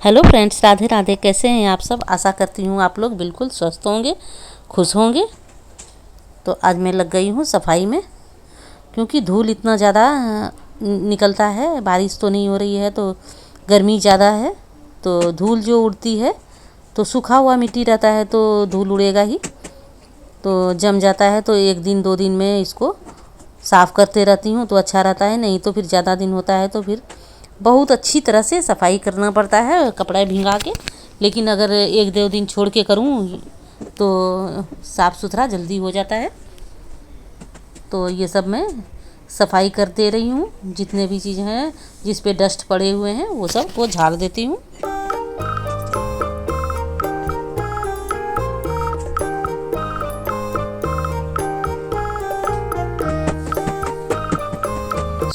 Hello friends, Radhe Radhe. कैसे हैं आप सब? आशा करती हूँ आप लोग बिल्कुल स्वस्थ होंगे, खुश होंगे। तो आज मैं लग गई हूँ सफाई में, क्योंकि धूल इतना ज़्यादा निकलता है। बारिश तो नहीं हो रही है तो गर्मी ज़्यादा है, तो धूल जो उड़ती है तो सूखा हुआ मिट्टी रहता है तो धूल उड़ेगा ही, तो जम जाता है। तो एक दिन 2 दिन में इसको साफ़ करते रहती हूँ तो अच्छा रहता है। नहीं तो फिर ज़्यादा दिन होता है तो फिर बहुत अच्छी तरह से सफाई करना पड़ता है कपड़ा भिंगा के। लेकिन अगर 1-2 दिन छोड़ के करूँ तो साफ़ सुथरा जल्दी हो जाता है। तो ये सब मैं सफाई कर दे रही हूँ। जितने भी चीज़ हैं जिस पे डस्ट पड़े हुए हैं वो सब को झाड़ देती हूँ।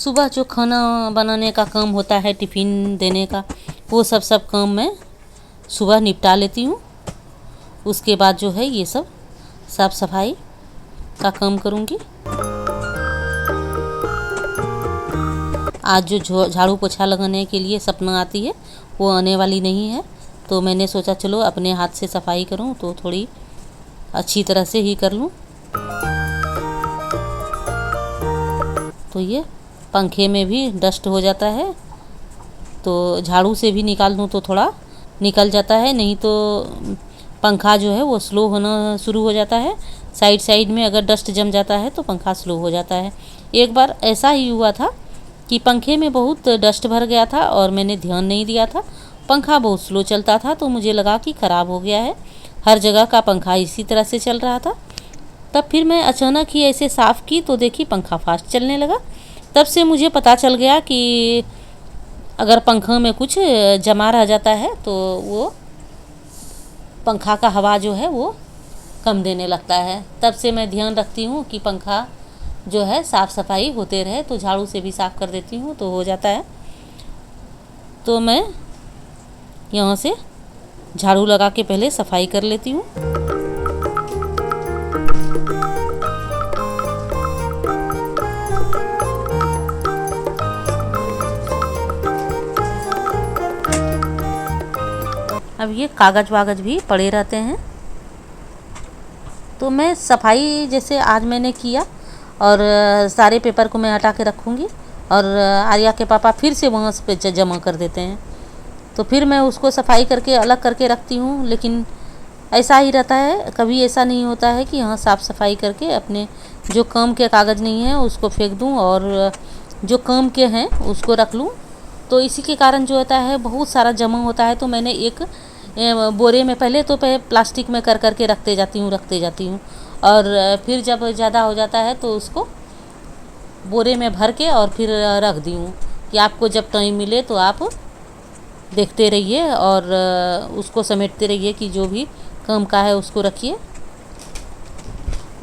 सुबह जो खाना बनाने का काम होता है, टिफ़िन देने का, वो सब काम मैं सुबह निपटा लेती हूँ। उसके बाद जो है ये सब साफ़ सफाई का काम करूँगी। आज जो झाड़ू पोछा लगाने के लिए सपना आती है वो आने वाली नहीं है, तो मैंने सोचा चलो अपने हाथ से सफाई करूँ तो थोड़ी अच्छी तरह से ही कर लूँ। तो ये पंखे में भी डस्ट हो जाता है, तो झाड़ू से भी निकाल दूँ तो थोड़ा निकल जाता है। नहीं तो पंखा जो है वो स्लो होना शुरू हो जाता है। साइड में अगर डस्ट जम जाता है तो पंखा स्लो हो जाता है। एक बार ऐसा ही हुआ था कि पंखे में बहुत डस्ट भर गया था और मैंने ध्यान नहीं दिया था। पंखा बहुत स्लो चलता था तो मुझे लगा कि ख़राब हो गया है। हर जगह का पंखा इसी तरह से चल रहा था। तब फिर मैं अचानक ही ऐसे साफ़ की तो देखी पंखा फास्ट चलने लगा। तब से मुझे पता चल गया कि अगर पंखा में कुछ जमा रह जाता है तो वो पंखा का हवा जो है वो कम देने लगता है। तब से मैं ध्यान रखती हूँ कि पंखा जो है साफ़ सफाई होते रहे, तो झाड़ू से भी साफ़ कर देती हूँ तो हो जाता है। तो मैं यहाँ से झाड़ू लगा के पहले सफाई कर लेती हूँ। अब ये कागज़ वागज़ भी पड़े रहते हैं, तो मैं सफाई जैसे आज मैंने किया और सारे पेपर को मैं हटा के रखूँगी और आर्या के पापा फिर से वहाँ पे जमा कर देते हैं, तो फिर मैं उसको सफाई करके अलग करके रखती हूँ। लेकिन ऐसा ही रहता है, कभी ऐसा नहीं होता है कि हाँ साफ़ सफाई करके अपने जो काम के कागज़ नहीं हैं उसको फेंक दूँ और जो काम के हैं उसको रख लूँ। तो इसी के कारण जो होता है बहुत सारा जमा होता है। तो मैंने एक बोरे में पहले तो प्लास्टिक में कर के रखते जाती हूँ और फिर जब ज़्यादा हो जाता है तो उसको बोरे में भर के और फिर रख दी हूँ कि आपको जब टाइम मिले तो आप देखते रहिए और उसको समेटते रहिए कि जो भी काम का है उसको रखिए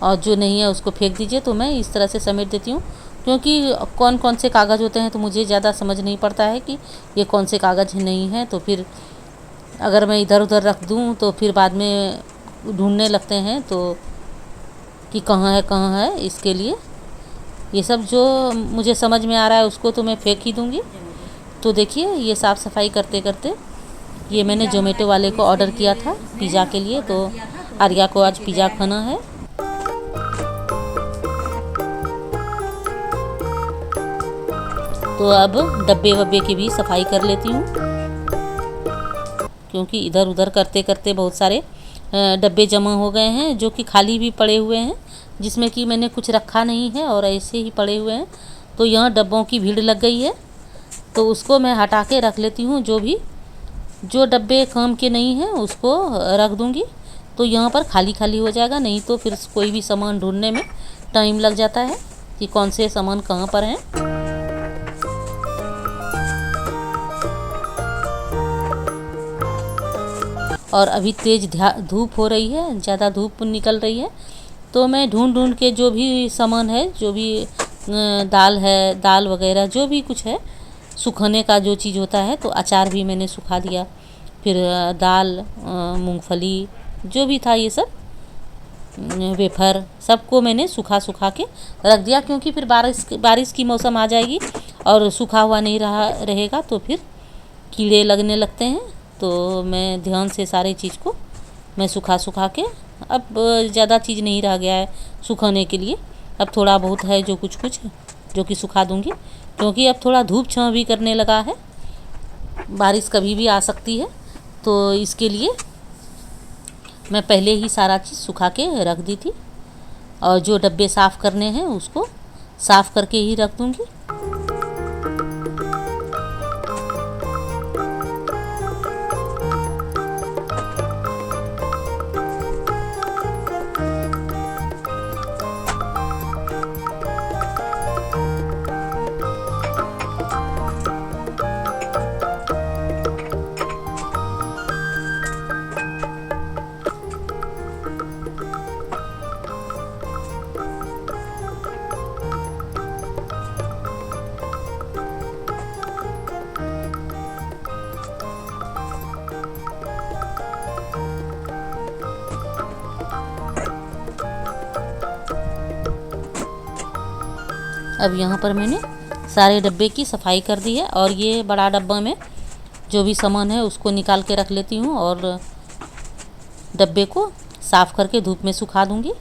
और जो नहीं है उसको फेंक दीजिए। तो मैं इस तरह से समेट देती हूँ, क्योंकि कौन कौन से कागज़ होते हैं तो मुझे ज़्यादा समझ नहीं पड़ता है कि ये कौन से कागज़ नहीं हैं। तो फिर अगर मैं इधर उधर रख दूँ तो फिर बाद में ढूंढने लगते हैं तो कि कहाँ है। इसके लिए ये सब जो मुझे समझ में आ रहा है उसको तो मैं फेंक ही दूँगी। तो देखिए ये साफ़ सफाई करते करते ये मैंने जोमेटो वाले को ऑर्डर किया था पिज़्ज़ा के लिए, तो आर्या को आज पिज़्ज़ा खाना है। तो अब डब्बे वब्बे की भी सफाई कर लेती हूँ, क्योंकि इधर उधर करते करते बहुत सारे डब्बे जमा हो गए हैं जो कि खाली भी पड़े हुए हैं, जिसमें कि मैंने कुछ रखा नहीं है और ऐसे ही पड़े हुए हैं। तो यहाँ डब्बों की भीड़ लग गई है, तो उसको मैं हटा के रख लेती हूँ। जो डब्बे काम के नहीं हैं उसको रख दूँगी, तो यहाँ पर खाली खाली हो जाएगा। नहीं तो फिर कोई भी सामान ढूंढने में टाइम लग जाता है कि कौन से सामान कहाँ पर हैं। और अभी तेज़ धूप हो रही है, ज़्यादा धूप निकल रही है, तो मैं ढूंढ के जो भी सामान है, जो भी दाल वगैरह जो भी कुछ है सुखाने का जो चीज़ होता है, तो अचार भी मैंने सुखा दिया। फिर दाल, मूंगफली जो भी था ये सब वेफर सबको मैंने सुखा के रख दिया, क्योंकि फिर बारिश की मौसम आ जाएगी और सूखा हुआ नहीं रहेगा तो फिर कीड़े लगने लगते हैं। तो मैं ध्यान से सारे चीज़ को मैं सुखा के, अब ज़्यादा चीज़ नहीं रह गया है सुखाने के लिए। अब थोड़ा बहुत है जो कुछ जो कि सुखा दूँगी, क्योंकि अब थोड़ा धूप छाँव भी करने लगा है, बारिश कभी भी आ सकती है। तो इसके लिए मैं पहले ही सारा चीज़ सुखा के रख दी थी, और जो डब्बे साफ़ करने हैं उसको साफ़ करके ही रख दूँगी। अब यहाँ पर मैंने सारे डब्बे की सफाई कर दी है, और ये बड़ा डब्बा में जो भी सामान है उसको निकाल के रख लेती हूँ, और डब्बे को साफ़ करके धूप में सुखा दूँगी।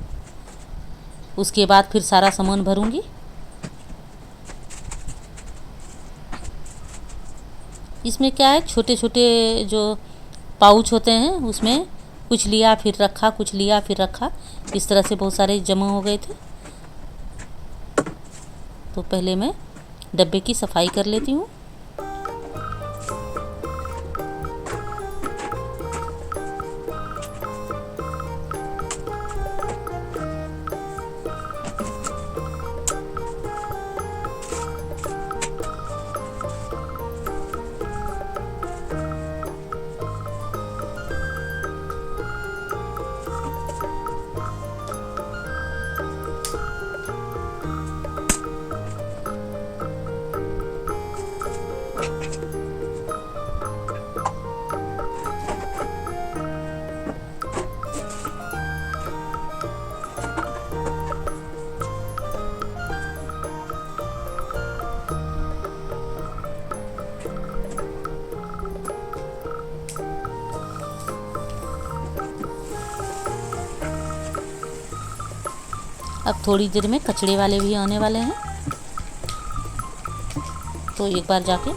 उसके बाद फिर सारा सामान भरूँगी। इसमें क्या है, छोटे छोटे जो पाउच होते हैं उसमें कुछ लिया फिर रखा, कुछ लिया फिर रखा, इस तरह से बहुत सारे जमा हो गए थे। तो पहले मैं डब्बे की सफाई कर लेती हूँ। अब थोड़ी देर में कचड़े वाले भी आने वाले हैं, तो एक बार जाके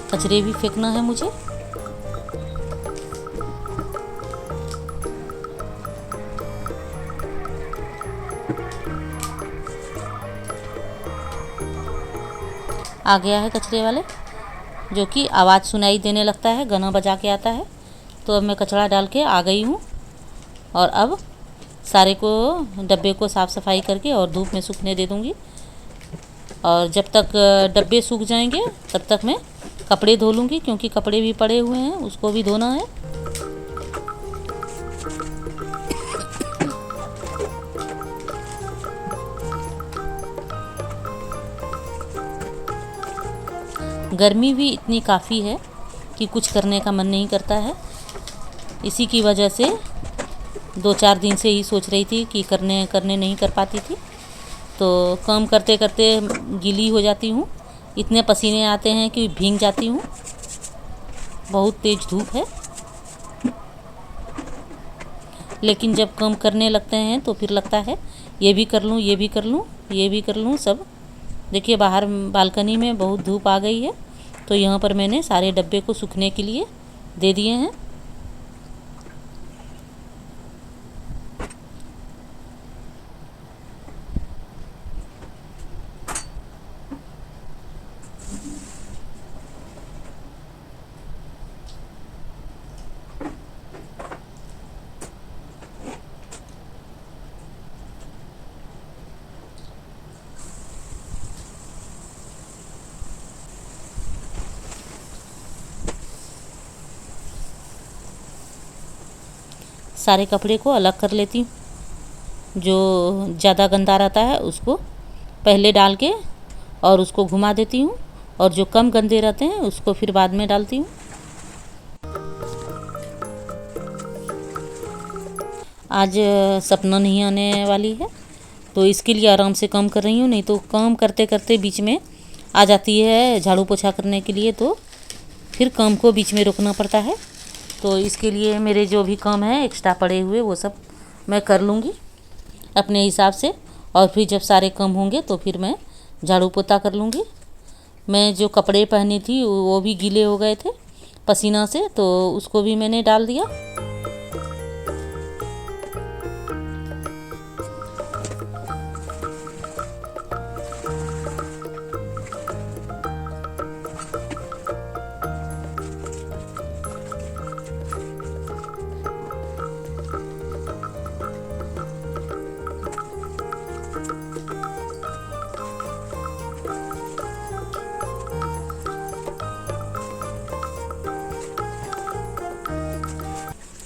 कचरे भी फेंकना है मुझे। आ गया है कचरे वाले, जो कि आवाज़ सुनाई देने लगता है, गाना बजा के आता है। तो अब मैं कचरा डाल के आ गई हूँ, और अब सारे को डब्बे को साफ़ सफाई करके और धूप में सूखने दे दूँगी। और जब तक डब्बे सूख जाएंगे तब तक मैं कपड़े धो लूँगी, क्योंकि कपड़े भी पड़े हुए हैं, उसको भी धोना है। गर्मी भी इतनी काफ़ी है कि कुछ करने का मन नहीं करता है। इसी की वजह से 2-4 दिन से ही सोच रही थी कि करने नहीं कर पाती थी। तो काम करते करते गीली हो जाती हूँ, इतने पसीने आते हैं कि भीग जाती हूँ। बहुत तेज़ धूप है, लेकिन जब काम करने लगते हैं तो फिर लगता है ये भी कर लूँ, ये भी कर लूँ, ये भी कर लूँ सब। देखिए बाहर बालकनी में बहुत धूप आ गई है, तो यहाँ पर मैंने सारे डब्बे को सूखने के लिए दे दिए हैं। सारे कपड़े को अलग कर लेती हूँ। जो ज़्यादा गंदा रहता है उसको पहले डाल के और उसको घुमा देती हूँ, और जो कम गंदे रहते हैं उसको फिर बाद में डालती हूँ। आज सपना नहीं आने वाली है, तो इसके लिए आराम से काम कर रही हूँ, नहीं तो काम करते करते बीच में आ जाती है झाड़ू पोछा करने के लिए, तो फिर काम को बीच में रोकना पड़ता है। तो इसके लिए मेरे जो भी काम है एक्स्ट्रा पड़े हुए वो सब मैं कर लूँगी अपने हिसाब से। और फिर जब सारे काम होंगे तो फिर मैं झाड़ू पोछा कर लूँगी। मैं जो कपड़े पहनी थी वो भी गीले हो गए थे पसीना से, तो उसको भी मैंने डाल दिया।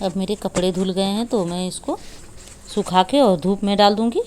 अब मेरे कपड़े धुल गए हैं तो मैं इसको सुखा के और धूप में डाल दूँगी।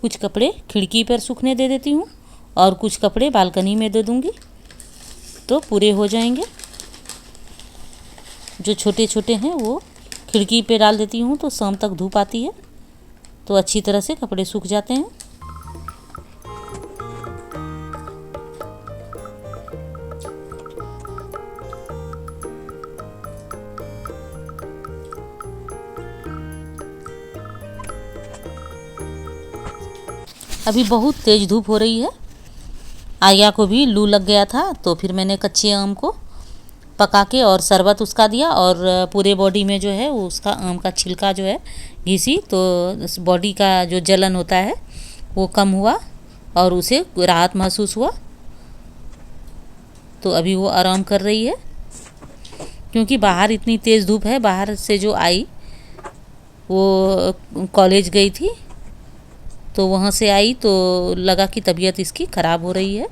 कुछ कपड़े खिड़की पर सूखने दे देती हूँ और कुछ कपड़े बालकनी में दे दूँगी तो पूरे हो जाएंगे। जो छोटे छोटे हैं वो खिड़की पे डाल देती हूँ तो शाम तक धूप आती है तो अच्छी तरह से कपड़े सूख जाते हैं। अभी बहुत तेज़ धूप हो रही है। आर्या को भी लू लग गया था तो फिर मैंने कच्चे आम को पका के और शरबत उसका दिया और पूरे बॉडी में जो है वो उसका आम का छिलका जो है घिसी तो बॉडी का जो जलन होता है वो कम हुआ और उसे राहत महसूस हुआ। तो अभी वो आराम कर रही है क्योंकि बाहर इतनी तेज़ धूप है। बाहर से जो आई वो कॉलेज गई थी तो वहाँ से आई तो लगा कि तबीयत इसकी ख़राब हो रही है।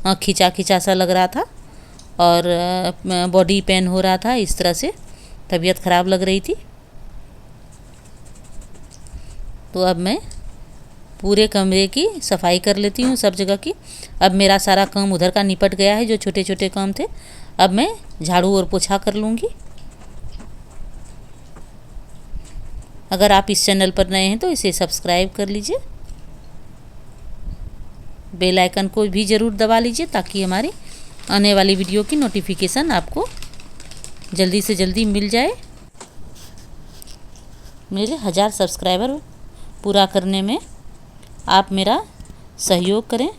आँख खिंचा खिंचा सा लग रहा था और बॉडी पेन हो रहा था, इस तरह से तबीयत ख़राब लग रही थी। तो अब मैं पूरे कमरे की सफाई कर लेती हूँ सब जगह की। अब मेरा सारा काम उधर का निपट गया है जो छोटे छोटे काम थे। अब मैं झाड़ू और पोछा कर लूँगी। अगर आप इस चैनल पर नए हैं तो इसे सब्सक्राइब कर लीजिए, बेल आइकन को भी ज़रूर दबा लीजिए ताकि हमारी आने वाली वीडियो की नोटिफिकेशन आपको जल्दी से जल्दी मिल जाए। मेरे 1000 सब्सक्राइबर पूरा करने में आप मेरा सहयोग करें।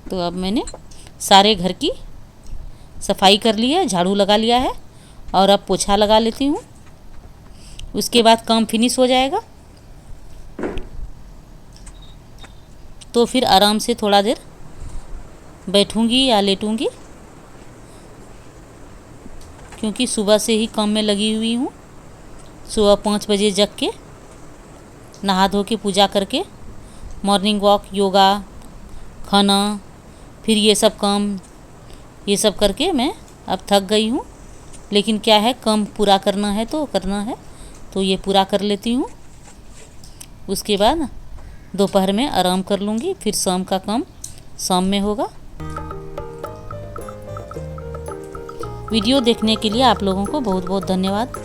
तो अब मैंने सारे घर की सफाई कर ली है, झाड़ू लगा लिया है और अब पोछा लगा लेती हूँ। उसके बाद काम फिनिश हो जाएगा तो फिर आराम से थोड़ा देर बैठूँगी या लेटूँगी क्योंकि सुबह से ही काम में लगी हुई हूँ। सुबह 5 बजे जग के नहा धो के पूजा करके मॉर्निंग वॉक, योगा, खाना, फिर ये सब काम, ये सब करके मैं अब थक गई हूँ। लेकिन क्या है, काम पूरा करना है तो करना है तो ये पूरा कर लेती हूँ। उसके बाद दोपहर में आराम कर लूँगी, फिर शाम का काम शाम में होगा। वीडियो देखने के लिए आप लोगों को बहुत बहुत धन्यवाद।